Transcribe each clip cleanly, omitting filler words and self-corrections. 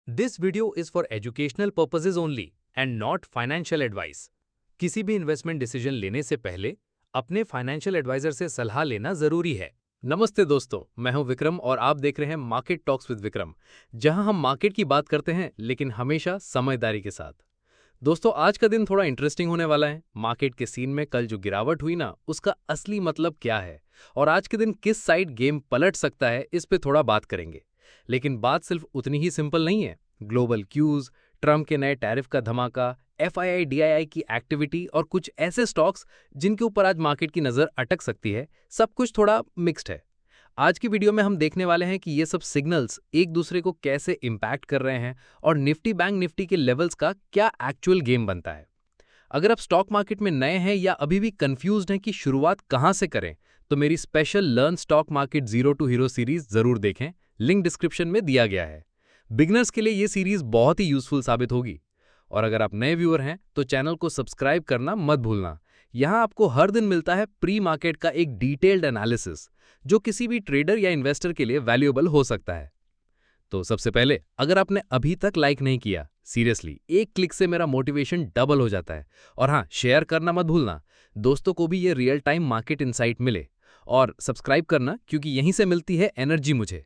This video is for educational purposes only and not financial advice. किसी भी investment decision लेने से पहले अपने फाइनेंशियल एडवाइजर से सलाह लेना जरूरी है। नमस्ते दोस्तों, मैं हूं विक्रम और आप देख रहे हैं मार्केट टॉक्स विद विक्रम, जहां हम मार्केट की बात करते हैं लेकिन हमेशा समझदारी के साथ। दोस्तों, आज का दिन थोड़ा इंटरेस्टिंग होने वाला है। मार्केट के सीन में कल जो गिरावट हुई ना, उसका असली मतलब क्या है और आज के दिन किस साइड गेम पलट सकता है, इस पे थोड़ा बात करेंगे। लेकिन बात सिर्फ उतनी ही सिंपल नहीं है। ग्लोबल क्यूज, ट्रम्प के नए टैरिफ का धमाका, एफआईआई डीआईआई की एक्टिविटी और कुछ ऐसे स्टॉक्स जिनके ऊपर आज मार्केट की नजर अटक सकती है, सब कुछ थोड़ा मिक्स्ड है। आज की वीडियो में हम देखने वाले हैं कि ये सब सिग्नल्स एक दूसरे को कैसे इंपैक्ट कर रहे हैं और निफ्टी बैंक निफ्टी के लेवल्स का क्या एक्चुअल गेम बनता है। अगर आप स्टॉक मार्केट में नए हैं या अभी भी कंफ्यूज्ड हैं कि शुरुआत कहां से करें, तो मेरी special learn stock market zero to hero series जरूर देखें। लिंक डिस्क्रिप्शन में दिया गया है। बिगनर्स के लिए ये सीरीज बहुत ही यूजफुल साबित होगी। और अगर आप नए व्यूअर हैं तो चैनल को सब्सक्राइब करना मत भूलना। यहाँ आपको हर दिन मिलता है प्री मार्केट का एक डिटेल्ड एनालिसिस, जो किसी भी ट्रेडर या इन्वेस्टर के लिए वैल्यूएबल हो सकता है। तो सबसे पहले, अगर आपने अभी तक लाइक नहीं किया, सीरियसली एक क्लिक से मेरा मोटिवेशन डबल हो जाता है। और हाँ, शेयर करना मत भूलना, दोस्तों को भी ये रियल टाइम मार्केट इंसाइट मिले। और सब्सक्राइब करना, क्योंकि यहीं से मिलती है एनर्जी मुझे।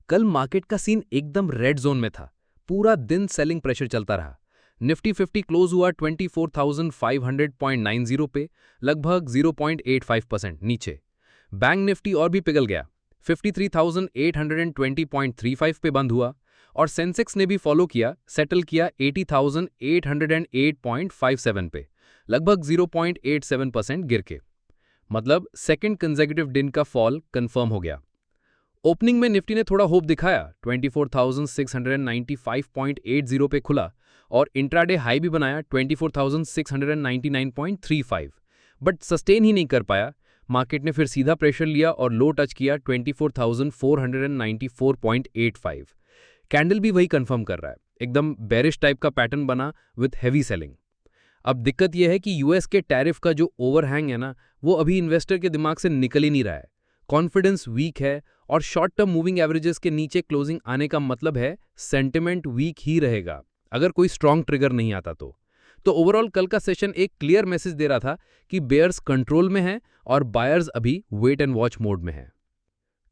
कल मार्केट का सीन एकदम रेड जोन में था। पूरा दिन सेलिंग प्रेशर चलता रहा। निफ्टी 50 क्लोज हुआ 24,500.90 पे, लगभग 0.85% नीचे। बैंक निफ्टी और भी पिघल गया, 53,820.35 पे बंद हुआ। और सेंसेक्स ने भी फॉलो किया, सेटल किया 80,808.57 पे, लगभग 0.87% गिर के। मतलब सेकंड कंसेक्यूटिव दिन का फॉल कंफर्म हो गया। ओपनिंग में निफ्टी ने थोड़ा होप दिखाया, 24,695.80 पे खुला और इंट्राडे हाई भी बनाया 24,699.35, बट सस्टेन ही नहीं कर पाया। मार्केट ने फिर सीधा प्रेशर लिया और लो टच किया 24,494.85। कैंडल भी वही कंफर्म कर रहा है, एकदम बेरिश टाइप का पैटर्न बना विथ हेवी सेलिंग। अब दिक्कत यह है कि यूएस के टैरिफ का जो ओवरहैंग है ना, वो अभी इन्वेस्टर के दिमाग से निकल ही नहीं रहा है। कॉन्फिडेंस वीक है और शॉर्ट टर्म मूविंग एवरेजेस के नीचे क्लोजिंग आने का मतलब है सेंटिमेंट वीक ही रहेगा, अगर कोई स्ट्रॉन्ग ट्रिगर नहीं आता तो ओवरऑल कल का सेशन एक क्लियर मैसेज दे रहा था कि बेयर्स कंट्रोल में हैं और बायर्स अभी वेट एंड वॉच मोड में हैं।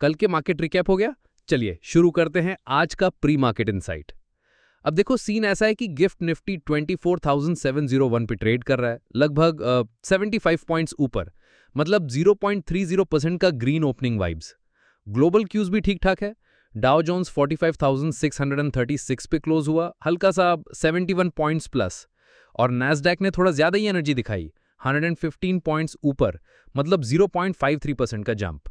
कल के मार्केट रिकैप हो गया। चलिए शुरू करते हैं आज का प्री मार्केट इनसाइट। अब देखो, सीन ऐसा है कि गिफ्ट निफ्टी 24,701 पे ट्रेड कर रहा है, लगभग 75 पॉइंट्स ऊपर, मतलब 0.30% का green opening vibes. Global cues भी ठीक ठाक है। डाउ जोन्स 45,636 पे क्लोज हुआ, हल्का सा 71 पॉइंट्स प्लस। और नैस्डैक ने थोड़ा ज्यादा ही एनर्जी दिखाई, 115 पॉइंट्स ऊपर, मतलब 0.53% का जंप।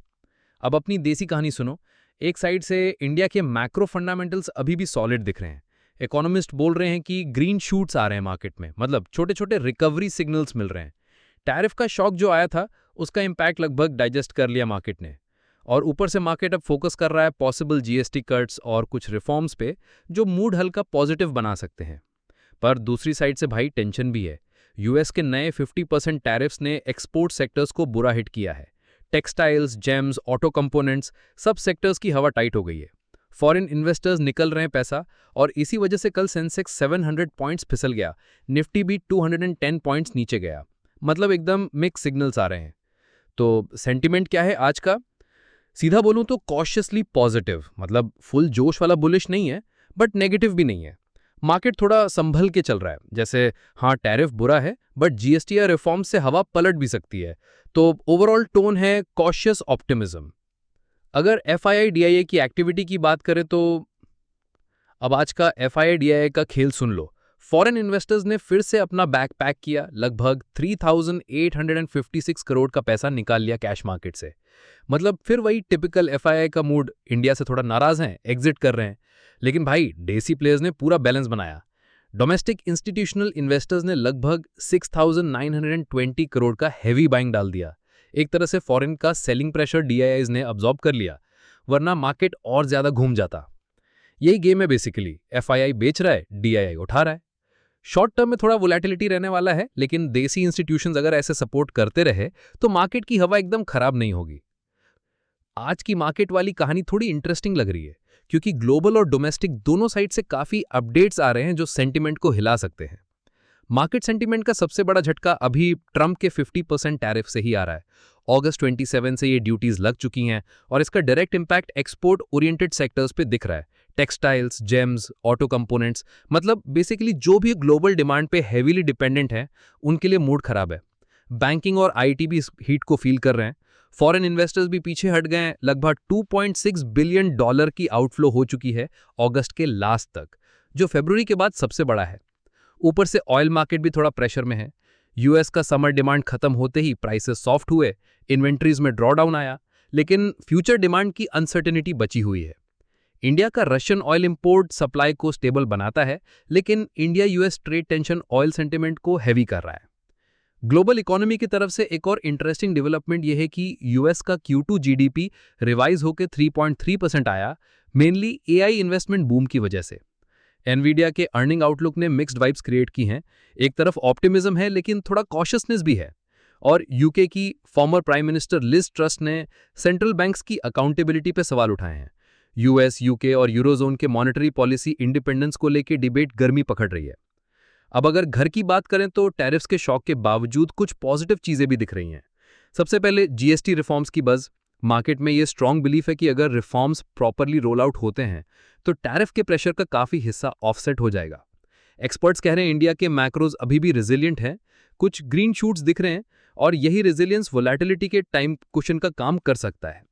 अब अपनी देसी कहानी सुनो। एक साइड से इंडिया के मैक्रो फंडामेंटल्स अभी भी सॉलिड दिख रहे हैं। इकोनॉमिस्ट बोल रहे हैं कि ग्रीन शूट्स आ रहे हैं मार्केट में, मतलब छोटे छोटे रिकवरी सिग्नल्स मिल रहे हैं। टैरिफ का शॉक जो आया था, उसका इंपैक्ट लगभग डाइजेस्ट कर लिया मार्केट ने। और ऊपर से मार्केट अब फोकस कर रहा है पॉसिबल जीएसटी कट्स और कुछ रिफॉर्म्स पे, जो मूड हल्का पॉजिटिव बना सकते हैं। पर दूसरी साइड से भाई टेंशन भी है। यूएस के नए 50% टैरिफ्स ने एक्सपोर्ट सेक्टर्स को बुरा हिट किया है। टेक्सटाइल्स, जेम्स, ऑटो कंपोनेंट्स, सब सेक्टर्स की हवा टाइट हो गई है। फॉरेन इन्वेस्टर्स निकल रहे हैं पैसा, और इसी वजह से कल सेंसेक्स 700 पॉइंट्स फिसल गया। निफ्टी भी 210 पॉइंट्स नीचे गया। मतलब एकदम मिक्स सिग्नल्स आ रहे हैं। तो सेंटिमेंट क्या है आज का? सीधा बोलूं तो कॉशियसली पॉजिटिव, मतलब फुल जोश वाला बुलिश नहीं है, बट नेगेटिव भी नहीं है। मार्केट थोड़ा संभल के चल रहा है, जैसे हाँ टैरिफ बुरा है, बट जीएसटी या रिफॉर्म से हवा पलट भी सकती है। तो ओवरऑल टोन है कॉशियस ऑप्टिमिज्म। अगर एफआईआई डीआईआई की एक्टिविटी की बात करें तो अब आज का एफआईआई डीआईआई का खेल सुन लो। फॉरेन इन्वेस्टर्स ने फिर से अपना बैग पैक किया, लगभग 3,856 करोड़ का पैसा निकाल लिया कैश मार्केट से। मतलब फिर वही टिपिकल एफआईआई का मूड, इंडिया से थोड़ा नाराज हैं, एग्जिट कर रहे हैं। लेकिन भाई देसी प्लेयर्स ने पूरा बैलेंस बनाया। डोमेस्टिक इंस्टीट्यूशनल इन्वेस्टर्स ने लगभग 6,920 करोड़ का हैवी बाइंग डाल दिया। एक तरह से फॉरेन का सेलिंग प्रेशर डीआईआईज ने अब्जॉर्ब कर लिया, वरना मार्केट और ज्यादा घूम जाता। यही गेम है बेसिकली, एफआईआई बेच रहा है, डीआईआई उठा रहा है। शॉर्ट टर्म में थोड़ा वोलेटिलिटी रहने वाला है, लेकिन देसी इंस्टीट्यूशंस अगर ऐसे सपोर्ट करते रहे तो मार्केट की हवा एकदम खराब नहीं होगी। आज की मार्केट वाली कहानी थोड़ी इंटरेस्टिंग लग रही है, क्योंकि ग्लोबल और डोमेस्टिक दोनों साइड से काफ़ी अपडेट्स आ रहे हैं जो सेंटिमेंट को हिला सकते हैं। मार्केट सेंटिमेंट का सबसे बड़ा झटका अभी ट्रंप के 50% टैरिफ से ही आ रहा है। अगस्त 27 से ये ड्यूटीज लग चुकी हैं और इसका direct impact export oriented sectors पे दिख रहा है। टेक्सटाइल्स, जेम्स, ऑटो कंपोनेंट्स, मतलब बेसिकली जो भी ग्लोबल डिमांड पे हेवीली डिपेंडेंट है उनके लिए मूड खराब है। बैंकिंग और आईटी भी इस हीट को फील कर रहे हैं। फॉरेन इन्वेस्टर्स भी पीछे हट गए हैं। लगभग $2.6 बिलियन की आउटफ्लो हो चुकी है अगस्त के लास्ट तक, जो फरवरी के बाद सबसे बड़ा है। ऊपर से ऑयल मार्केट भी थोड़ा प्रेशर में है। यूएस का समर डिमांड खत्म होते ही प्राइसेस सॉफ्ट हुए, इन्वेंट्रीज में ड्रॉडाउन आया, लेकिन फ्यूचर डिमांड की अनसर्टेनिटी बची हुई है। इंडिया का रशियन ऑयल इंपोर्ट सप्लाई को स्टेबल बनाता है, लेकिन India US trade tension oil sentiment को हैवी कर रहा है। ग्लोबल इकोनॉमी की तरफ से एक और इंटरेस्टिंग डेवलपमेंट यह है कि यूएस का Q2 जीडीपी रिवाइज होकर 3.3% आया, मेनली एआई इन्वेस्टमेंट बूम की वजह से। एनवीडिया के अर्निंग आउटलुक ने मिक्स्ड वाइब्स क्रिएट की हैं। एक तरफ ऑप्टिमिज्म है लेकिन थोड़ा कॉशियसनेस भी है। और यूके की former prime minister Liz Truss ने सेंट्रल बैंक्स की अकाउंटेबिलिटी पे सवाल उठाए हैं। यूएस, यूके और यूरोजोन के मॉनेटरी पॉलिसी इंडिपेंडेंस को लेकर डिबेट गर्मी पकड़ रही है। अब अगर घर की बात करें तो टैरिफ्स के शॉक के बावजूद कुछ पॉजिटिव चीजें भी दिख रही हैं। सबसे पहले जीएसटी रिफॉर्म्स की बज़। मार्केट में ये स्ट्रांग बिलीफ है कि अगर रिफॉर्म्स प्रॉपरली रोल आउट होते हैं तो टैरिफ के प्रेशर का काफी हिस्सा ऑफसेट हो जाएगा। एक्सपर्ट्स कह रहे हैं इंडिया के मैक्रोज अभी भी रेजिलिएंट हैं, कुछ ग्रीन शूट्स दिख रहे हैं और यही रेजिलियंस वोलेटिलिटी के टाइम कुशन का काम कर सकता है।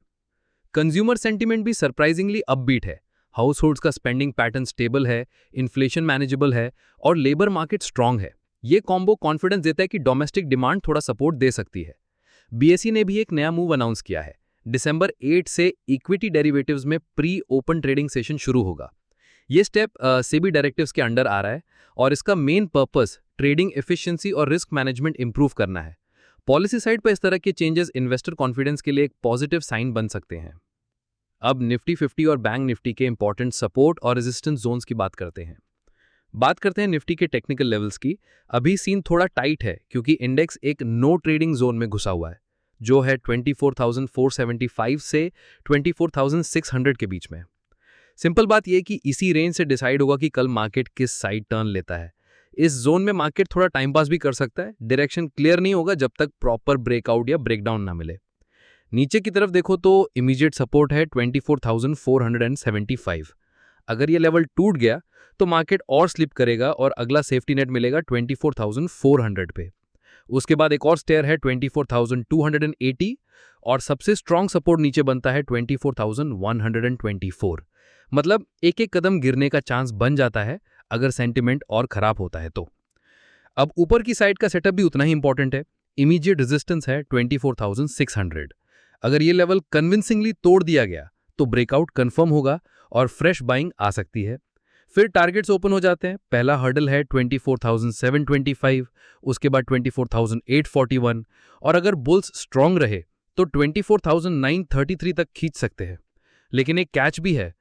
कंज्यूमर सेंटीमेंट भी सरप्राइजिंगली अपबीट है। हाउस होल्ड्स का स्पेंडिंग पैटर्न स्टेबल है, इन्फ्लेशन मैनेजेबल है और लेबर मार्केट स्ट्रांग है। ये कॉम्बो कॉन्फिडेंस देता है कि डोमेस्टिक डिमांड थोड़ा सपोर्ट दे सकती है। बीएसई ने भी एक नया मूव अनाउंस किया है। दिसंबर 8 से इक्विटी डेरिवेटिव्स में प्री ओपन ट्रेडिंग सेशन शुरू होगा। ये स्टेप सेबी डायरेक्टिव्स के अंडर आ रहा है और इसका मेन पर्पस ट्रेडिंग एफिशिएंसी और रिस्क मैनेजमेंट इंप्रूव करना है। पॉलिसी साइड पर इस तरह के चेंजेस इन्वेस्टर कॉन्फिडेंस के लिए एक पॉजिटिव साइन बन सकते हैं। अब निफ्टी 50 और बैंक निफ्टी के इंपॉर्टेंट सपोर्ट और रेजिस्टेंस जोन्स की बात करते हैं। बात करते हैं निफ्टी के टेक्निकल लेवल्स की। अभी सीन थोड़ा टाइट है क्योंकि इंडेक्स एक नो ट्रेडिंग जोन में घुसा हुआ है, जो है 24,475 से 24,600 के बीच में। सिंपल बात यह कि इसी रेंज से डिसाइड होगा कि कल मार्केट किस साइड टर्न लेता है। इस जोन में मार्केट थोड़ा टाइम पास भी कर सकता है। डायरेक्शन क्लियर नहीं होगा जब तक प्रॉपर ब्रेकआउट या ब्रेकडाउन ना मिले। नीचे की तरफ देखो तो इमीडिएट सपोर्ट है 24,475। अगर ये लेवल टूट गया तो मार्केट और स्लिप करेगा और अगला सेफ्टी नेट मिलेगा 24,400 पे। उसके बाद एक और स्टेयर है 24,280 और सबसे स्ट्रॉन्ग सपोर्ट नीचे बनता है 24,124। मतलब एक एक कदम गिरने का चांस बन जाता है अगर सेंटिमेंट और खराब होता है तो। अब ऊपर की साइड का सेटअप भी उतना ही इंपॉर्टेंट है। इमीडिएट रेजिस्टेंस है 24,600। अगर ये लेवल कन्विंसिंगली तोड़ दिया गया तो ब्रेकआउट कंफर्म होगा और फ्रेश बाइंग आ सकती है। फिर टारगेट्स ओपन हो जाते हैं। पहला हर्डल है 24,725, उसके बाद 24,841 और अगर बुल्स स्ट्रांग रहे तो 24,933 तक खींच सकते हैं। लेकिन एक कैच भी है,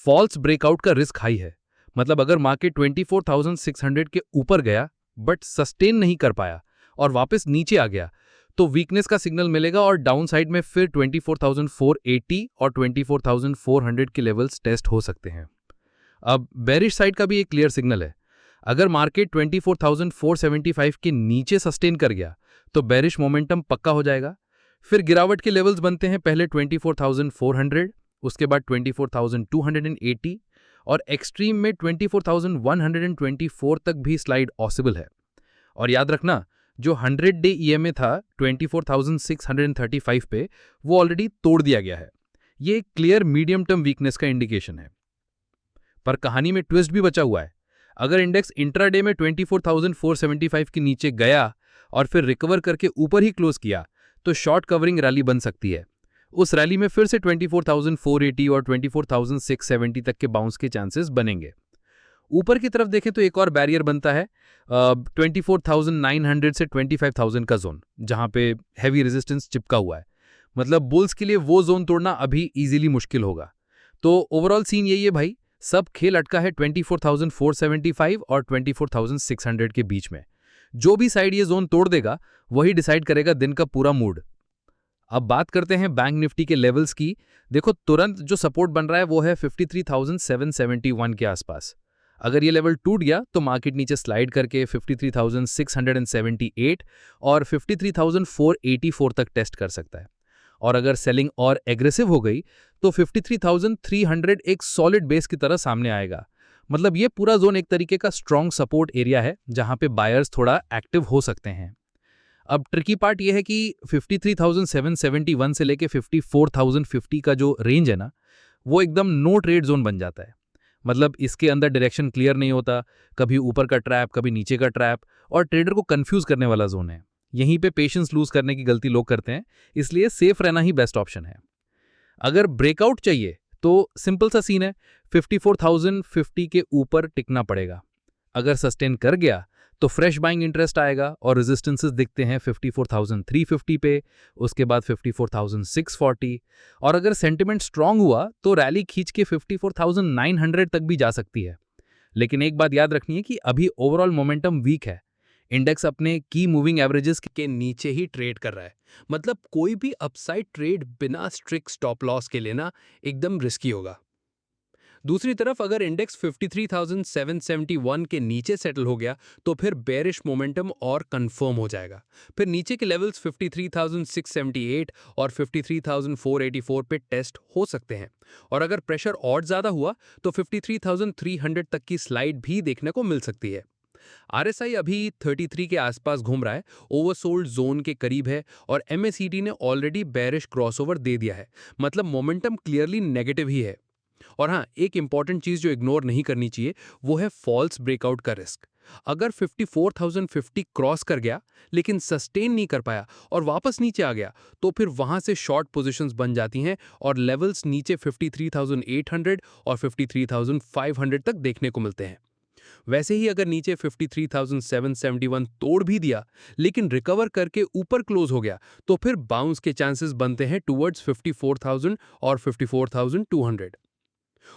फॉल्स ब्रेकआउट का रिस्क हाई है। मतलब अगर मार्केट 24,600 के ऊपर गया बट सस्टेन नहीं कर पाया और वापस नीचे आ गया तो वीकनेस का सिग्नल मिलेगा और डाउन साइड में फिर 24,480 और 24,400 के लेवल्स टेस्ट हो सकते हैं। अब बेरिश साइड का भी एक क्लियर सिग्नल है। अगर मार्केट 24,475 के नीचे सस्टेन कर गया तो बेरिश मोमेंटम पक्का हो जाएगा। फिर गिरावट के लेवल्स बनते हैं, पहले 24,400, उसके बाद 24,280 और एक्सट्रीम में 24,124 तक भी स्लाइड पॉसिबल है। और याद रखना, जो 100 डे ईएमए था 24,635 पे, वो ऑलरेडी तोड़ दिया गया है। ये एक क्लियर मीडियम टर्म वीकनेस का इंडिकेशन है। पर कहानी में ट्विस्ट भी बचा हुआ है। अगर इंडेक्स इंट्राडे में 24,475 के नीचे गया और फिर रिकवर करके ऊपर ही क्लोज किया तो शॉर्ट कवरिंग रैली बन सकती है। उस रैली में फिर से 24,480 और 24,670 तक के बाउंस के चांसेस बनेंगे। ऊपर की तरफ देखें तो एक और बैरियर बनता है 24,900 से 25,000 का जोन, जहां पे हैवी रेजिस्टेंस चिपका हुआ है। मतलब बुल्स के लिए वो जोन तोड़ना अभी इजीली मुश्किल होगा। तो ओवरऑल सीन यही है भाई, सब खेल अटका है 24,475 और 24,600 के बीच में। जो भी साइड ये जोन तोड़ देगा वही डिसाइड करेगा दिन का पूरा मूड। अब बात करते हैं बैंक निफ्टी के लेवल्स की। देखो तुरंत जो सपोर्ट बन रहा है वो है 53,771 के आसपास। अगर ये लेवल टूट गया तो मार्केट नीचे स्लाइड करके 53,678 और 53,484 तक टेस्ट कर सकता है। और अगर सेलिंग और एग्रेसिव हो गई तो 53,300 एक सॉलिड बेस की तरह सामने आएगा। मतलब ये पूरा जोन एक तरीके का स्ट्रॉन्ग सपोर्ट एरिया है जहां पे बायर्स थोड़ा एक्टिव हो सकते हैं। अब ट्रिकी पार्ट ये है कि 53,771 से लेके 54,050 का जो रेंज है ना, वो एकदम नो ट्रेड जोन बन जाता है। मतलब इसके अंदर डायरेक्शन क्लियर नहीं होता, कभी ऊपर का ट्रैप कभी नीचे का ट्रैप, और ट्रेडर को कंफ्यूज करने वाला जोन है। यहीं पे पेशेंस लूज करने की गलती लोग करते हैं, इसलिए सेफ रहना ही बेस्ट ऑप्शन है। अगर ब्रेकआउट चाहिए तो सिंपल सा सीन है, 54,050 के ऊपर टिकना पड़ेगा। अगर सस्टेन कर गया तो फ्रेश बाइंग इंटरेस्ट आएगा और रेजिस्टेंसेस दिखते हैं 54,350 पे, उसके बाद 54,640, और अगर सेंटिमेंट स्ट्रांग हुआ तो रैली खींच के 54,900 तक भी जा सकती है। लेकिन एक बात याद रखनी है कि अभी ओवरऑल मोमेंटम वीक है। इंडेक्स अपने की मूविंग एवरेजेस के नीचे ही ट्रेड कर रहा है। मतलब कोई भी अपसाइड ट्रेड बिना स्ट्रिक्ट स्टॉप लॉस के लेना एकदम रिस्की होगा। दूसरी तरफ अगर इंडेक्स 53,771 के नीचे सेटल हो गया तो फिर बेरिश मोमेंटम और कंफर्म हो जाएगा। फिर नीचे के लेवल्स 53,678 और 53,484 पे टेस्ट हो सकते हैं, और अगर प्रेशर और ज़्यादा हुआ तो 53,300 तक की स्लाइड भी देखने को मिल सकती है। आरएसआई अभी 33 के आसपास घूम रहा है, ओवरसोल्ड जोन के करीब है, और एमएसीडी ने ऑलरेडी बेरिश क्रॉसओवर दे दिया है। मतलब मोमेंटम क्लियरली नेगेटिव ही है। और हाँ, एक इंपॉर्टेंट चीज जो इग्नोर नहीं करनी चाहिए वो है फॉल्स ब्रेकआउट का रिस्क। अगर 54,050 क्रॉस कर गया लेकिन सस्टेन नहीं कर पाया और वापस नीचे आ गया तो फिर वहां से शॉर्ट पोजीशंस बन जाती हैं और लेवल्स नीचे 53,800 और 53,500 तक देखने को मिलते हैं। वैसे ही अगर नीचे 53,771 तोड़ भी दिया लेकिन रिकवर करके ऊपर क्लोज हो गया तो फिर बाउंस के चांसेस बनते हैं टुवर्ड्स 54,000 और 54,200।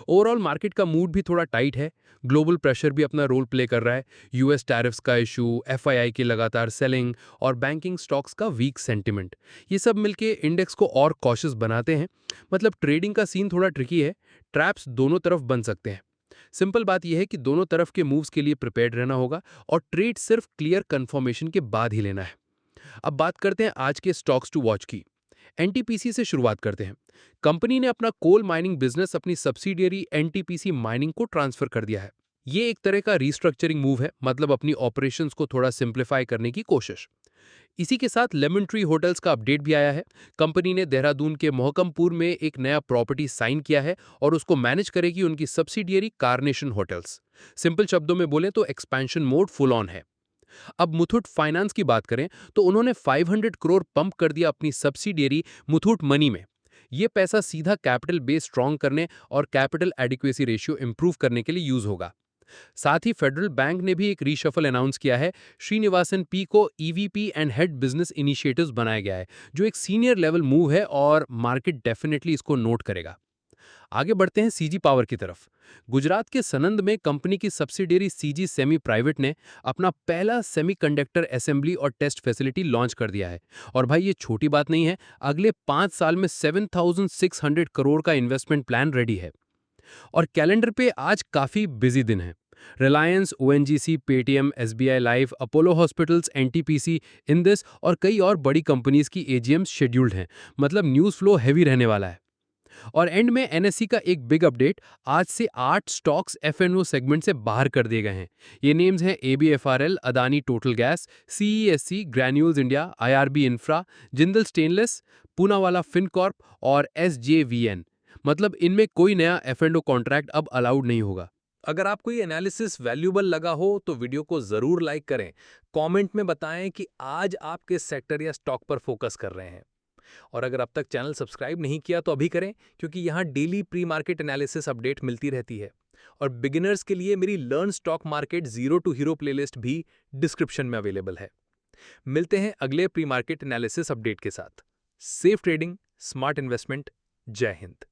ओवरऑल मार्केट का मूड भी थोड़ा टाइट है। ग्लोबल प्रेशर भी अपना रोल प्ले कर रहा है। यूएस टैरिफ्स का इशू, एफआईआई की लगातार सेलिंग और बैंकिंग स्टॉक्स का वीक सेंटिमेंट, ये सब मिलके इंडेक्स को और कॉशियस बनाते हैं। मतलब ट्रेडिंग का सीन थोड़ा ट्रिकी है, ट्रैप्स दोनों तरफ बन सकते हैं। सिंपल बात यह है कि दोनों तरफ के मूव्स के लिए प्रिपेयर्ड रहना होगा और ट्रेड सिर्फ क्लियर कंफर्मेशन के बाद ही लेना है। अब बात करते हैं आज के स्टॉक्स टू वॉच की। एनटीपीसी से शुरुआत करते हैं। कंपनी ने अपना कोल माइनिंग बिजनेस अपनी सब्सिडियरी एनटीपीसी माइनिंग को ट्रांसफर कर दिया है। ये एक तरह का रीस्ट्रक्चरिंग मूव है, मतलब अपनी ऑपरेशंस को थोड़ा सिंप्लीफाई करने की कोशिश। इसी के साथ लेमन ट्री होटल्स का अपडेट भी आया है। कंपनी ने देहरादून के मोहकमपुर में एक नया प्रॉपर्टी साइन किया है और उसको मैनेज करेगी उनकी सब्सिडियरी कारनेशन होटल्स। सिंपल शब्दों में बोले तो एक्सपेंशन मोड फुल ऑन है। अब मुथूट फाइनेंस की बात करें तो उन्होंने 500 करोड़ पंप कर दिया अपनी सब्सिडियरी मुथूट मनी में। ये पैसा सीधा कैपिटल बेस स्ट्रॉन्ग करने और कैपिटल एडिक्वेसी रेशियो इंप्रूव करने के लिए यूज होगा। साथ ही फेडरल बैंक ने भी एक रीशफल अनाउंस किया है। श्रीनिवासन पी को EVP and head business initiatives बनाया गया है, जो एक सीनियर लेवल मूव है और मार्केट डेफिनेटली इसको नोट करेगा। आगे बढ़ते हैं सीजी पावर की तरफ। गुजरात के सनंद में कंपनी की सब्सिडियरी सीजी सेमी प्राइवेट ने अपना पहला सेमीकंडक्टर असेंबली और टेस्ट फैसिलिटी लॉन्च कर दिया है। और भाई ये छोटी बात नहीं है, अगले 5 साल में 7,600 करोड़ का इन्वेस्टमेंट प्लान रेडी है। और कैलेंडर पे आज काफी बिजी दिन है। Reliance, ONGC, Paytm, SBI life, Apollo hospitals, NTPC, Indus और कई और बड़ी कंपनीज की एजीएम्स शेड्यूल्ड हैं। मतलब न्यूज़ फ्लो हैवी रहने वाला है। और एंड में एनएससी का एक बिग अपडेट, आज से 8 स्टॉक्स एफएनओ सेगमेंट से बाहर कर दिए गए हैं। ये नेम्स हैं ABFRL, Adani Total Gas, CESC, Granules India, IRB Infra, Jindal Stainless, Poonawalla Fincorp और एसजेवीएन। मतलब इनमें कोई नया एफएनओ कॉन्ट्रैक्ट अब अलाउड नहीं होगा। अगर आपको ये एनालिसिस वैल्यूबल लगा हो तो वीडियो को जरूर लाइक करें। कमेंट में बताएं कि आज आप किस सेक्टर या स्टॉक पर फोकस कर रहे हैं। और अगर अब तक चैनल सब्सक्राइब नहीं किया तो अभी करें, क्योंकि यहाँ daily pre market analysis update मिलती रहती है। और बिगिनर्स के लिए मेरी learn stock market zero to hero playlist भी डिस्क्रिप्शन में अवेलेबल है। मिलते हैं अगले प्री मार्केट एनालिसिस अपडेट के साथ। Safe trading, smart investment. जय हिंद।